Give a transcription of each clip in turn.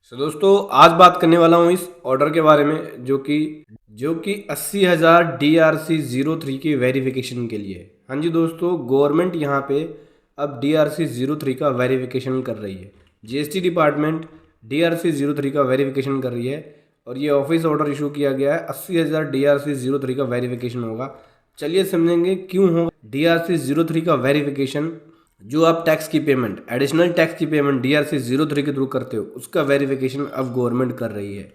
दोस्तों आज बात करने वाला हूँ इस ऑर्डर के बारे में जो कि 80,000 DRC-03 की वेरिफिकेशन के लिए है। हाँ जी दोस्तों, गवर्नमेंट यहाँ पे अब DRC-03 का वेरिफिकेशन कर रही है। GST डिपार्टमेंट DRC-03 का वेरिफिकेशन कर रही है और ये ऑफिस ऑर्डर इशू किया गया है। 80,000 DRC-03 का वेरिफिकेशन होगा। चलिए समझेंगे क्यों होगा DRC-03 का वेरिफिकेशन। जो आप टैक्स की पेमेंट, एडिशनल टैक्स की पेमेंट DRC-03 के थ्रू करते हो, उसका वेरिफिकेशन अब गवर्नमेंट कर रही है।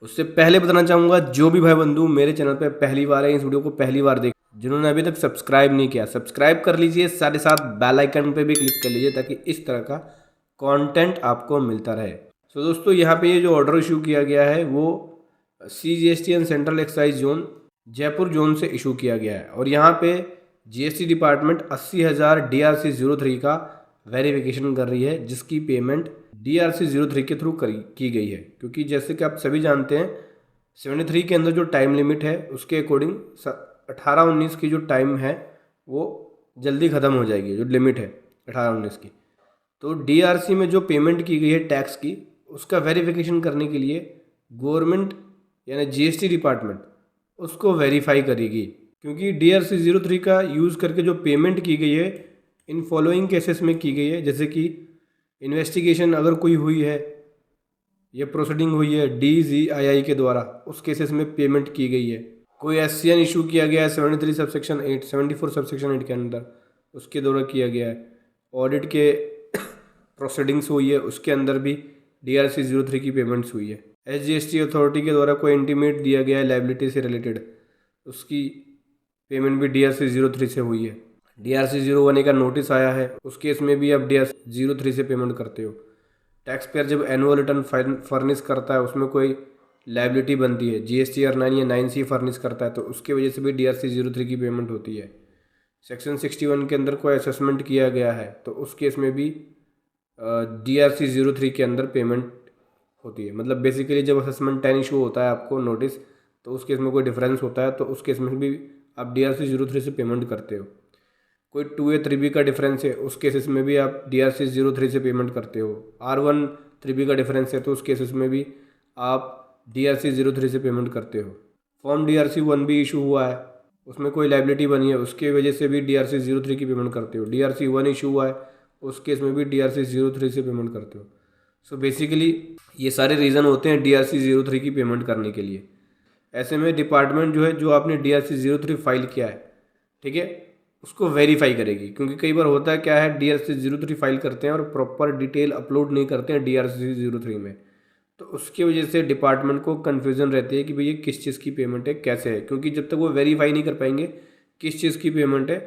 उससे पहले बताना चाहूँगा, जो भी भाई बंधु मेरे चैनल पे पहली बार है, इस वीडियो को पहली बार देख, जिन्होंने अभी तक सब्सक्राइब नहीं किया सब्सक्राइब कर लीजिए, साथ ही साथ बेल आइकन पे भी क्लिक कर लीजिए ताकि इस तरह का कंटेंट आपको मिलता रहे। तो दोस्तों यहाँ पे ये जो ऑर्डर इशू किया गया है वो CGST and central excise zone Jaipur zone से इशू किया गया है और यहाँ पे GST डिपार्टमेंट 80,000 DRC-03 का वेरिफिकेशन कर रही है, जिसकी पेमेंट DRC-03 के थ्रू की गई है। क्योंकि जैसे कि आप सभी जानते हैं 73 के अंदर जो टाइम लिमिट है उसके अकॉर्डिंग 18-19 की जो टाइम है वो जल्दी ख़त्म हो जाएगी, जो लिमिट है 18-19 की। तो DRC में जो पेमेंट की गई है टैक्स की, उसका वेरिफिकेशन करने के लिए गवर्नमेंट यानी GST डिपार्टमेंट उसको वेरीफाई करेगी। क्योंकि DRC-03 का यूज़ करके जो पेमेंट की गई है इन फॉलोइंग केसेस में की गई है, जैसे कि इन्वेस्टिगेशन अगर कोई हुई है या प्रोसीडिंग हुई है DGII के द्वारा, उस केसेस में पेमेंट की गई है। कोई SCN इशू किया गया है 73 सबसेक्शन 8, 74 सबसेक्शन 8 के अंदर, उसके द्वारा किया गया है। ऑडिट के प्रोसीडिंग्स हुई है, उसके अंदर भी DRC-03 की पेमेंट्स हुई है। SGST अथॉरिटी के द्वारा कोई इंटीमेट दिया गया है लाइबिलिटी से रिलेटेड, उसकी पेमेंट भी DRC-03 से हुई है। DRC-01 का नोटिस आया है, उस केस में भी आप DRC-03 से पेमेंट करते हो। टैक्स पेयर जब एनुअल रिटर्न फर्निश करता है, उसमें कोई लाइबिलिटी बनती है, GSTR 9 या 9C फर्निश करता है, तो उसके वजह से भी DRC-03 की पेमेंट होती है। सेक्शन 61 के अंदर कोई असेसमेंट किया गया है तो उस केस में भी DRC-03 के अंदर पेमेंट होती है। मतलब बेसिकली जब असेसमेंट 10 इशू होता है आपको नोटिस, तो उस केस में कोई डिफरेंस होता है तो उस केस में भी आप DRC-03 से पेमेंट करते हो। कोई 2A 3B का डिफरेंस है, उस केसेस में भी आप DRC-03 से पेमेंट करते हो। R1 3B का डिफरेंस है तो उस केसेस में भी आप DRC-03 से पेमेंट करते हो। फॉर्म DRC-1 भी इशू हुआ है, उसमें कोई लाइबिलिटी बनी है, उसके वजह से भी DRC-03 की पेमेंट करते हो। DRC-1 इशू हुआ है, उस केस में भी DRC-03 से पेमेंट करते हो। सो बेसिकली ये सारे रीज़न होते हैं DRC-03 की पेमेंट करने के लिए। ऐसे में डिपार्टमेंट जो है, जो आपने DRC-03 फाइल किया है, ठीक है, उसको वेरीफाई करेगी। क्योंकि कई बार होता है क्या है, DRC-03 फाइल करते हैं और प्रॉपर डिटेल अपलोड नहीं करते हैं DRC-03 में, तो उसकी वजह से डिपार्टमेंट को कन्फ्यूज़न रहती है कि भाई ये किस चीज़ की पेमेंट है, कैसे है। क्योंकि जब तक वो वेरीफाई नहीं कर पाएंगे किस चीज़ की पेमेंट है,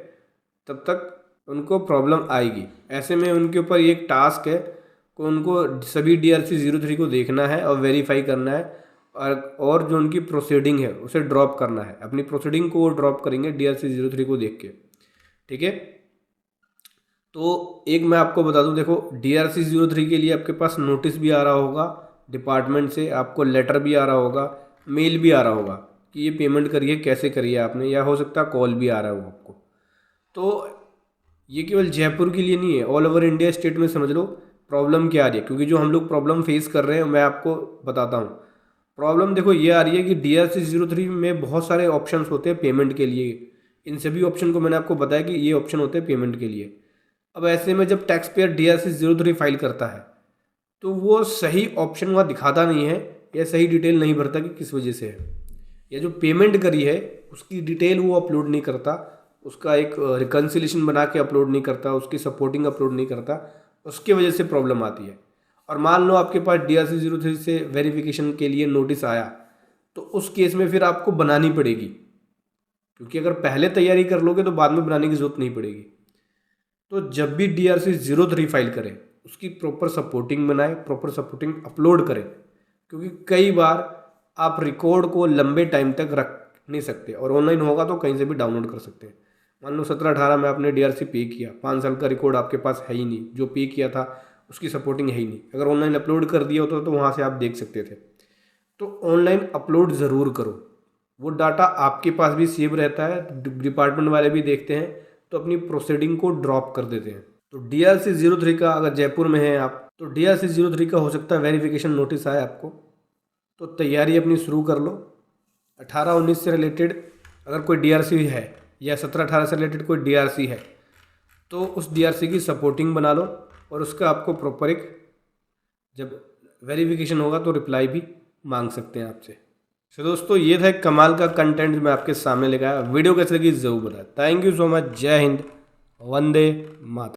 तब तक उनको प्रॉब्लम आएगी। ऐसे में उनके ऊपर ये एक टास्क है कि उनको सभी DRC-03 को देखना है और वेरीफाई करना है, और जो उनकी प्रोसीडिंग है उसे ड्रॉप करना है। अपनी प्रोसीडिंग को वो ड्रॉप करेंगे DRC-03 को देख के, ठीक है। तो एक मैं आपको बता दूं, देखो DRC-03 के लिए आपके पास नोटिस भी आ रहा होगा डिपार्टमेंट से, आपको लेटर भी आ रहा होगा, मेल भी आ रहा होगा कि ये पेमेंट करिए, कैसे करिए आपने, या हो सकता है कॉल भी आ रहा है वो आपको। तो ये केवल जयपुर के लिए नहीं है, ऑल ओवर इंडिया स्टेट में समझ लो प्रॉब्लम क्या आ रही है। क्योंकि जो हम लोग प्रॉब्लम फेस कर रहे हैं मैं आपको बताता हूँ। प्रॉब्लम देखो ये आ रही है कि DRC-03 में बहुत सारे ऑप्शंस होते हैं पेमेंट के लिए। इन सभी ऑप्शन को मैंने आपको बताया कि ये ऑप्शन होते हैं पेमेंट के लिए। अब ऐसे में जब टैक्स पेयर DRC-03 फाइल करता है तो वो सही ऑप्शन वहाँ दिखाता नहीं है, या सही डिटेल नहीं भरता कि किस वजह से है, या जो पेमेंट करी है उसकी डिटेल वो अपलोड नहीं करता, उसका एक रिकन्सिलेशन बना के अपलोड नहीं करता, उसकी सपोर्टिंग अपलोड नहीं करता, उसकी वजह से प्रॉब्लम आती है। और मान लो आपके पास DRC-03 से वेरिफिकेशन के लिए नोटिस आया, तो उस केस में फिर आपको बनानी पड़ेगी। क्योंकि अगर पहले तैयारी कर लोगे तो बाद में बनाने की जरूरत नहीं पड़ेगी। तो जब भी DRC-03 फाइल करें उसकी प्रॉपर सपोर्टिंग बनाए, प्रॉपर सपोर्टिंग अपलोड करें। क्योंकि कई बार आप रिकॉर्ड को लंबे टाइम तक रख नहीं सकते, और ऑनलाइन होगा तो कहीं से भी डाउनलोड कर सकते हैं। मान लो 17-18 में आपने DRC पे किया, 5 साल का रिकॉर्ड आपके पास है ही नहीं, जो पे किया था उसकी सपोर्टिंग है ही नहीं। अगर ऑनलाइन अपलोड कर दिया होता तो वहाँ से आप देख सकते थे। तो ऑनलाइन अपलोड ज़रूर करो, वो डाटा आपके पास भी सेव रहता है, डिपार्टमेंट वाले भी देखते हैं तो अपनी प्रोसीडिंग को ड्रॉप कर देते हैं। तो DRC03 का अगर जयपुर में है आप तो DRC03 का हो सकता है वेरिफिकेशन नोटिस आए आपको, तो तैयारी अपनी शुरू कर लो। 18-19 से रिलेटेड अगर कोई DRC है या 17-18 से रिलेटेड कोई DRC है तो उस DRC की सपोर्टिंग बना लो और उसका आपको प्रॉपर एक जब वेरिफिकेशन होगा तो रिप्लाई भी मांग सकते हैं आपसे। तो दोस्तों ये था एक कमाल का कंटेंट मैं आपके सामने लेकर आया। वीडियो कैसे लगी ज़रूर बताएं। Thank you so much. जय हिंद, वंदे मातरम।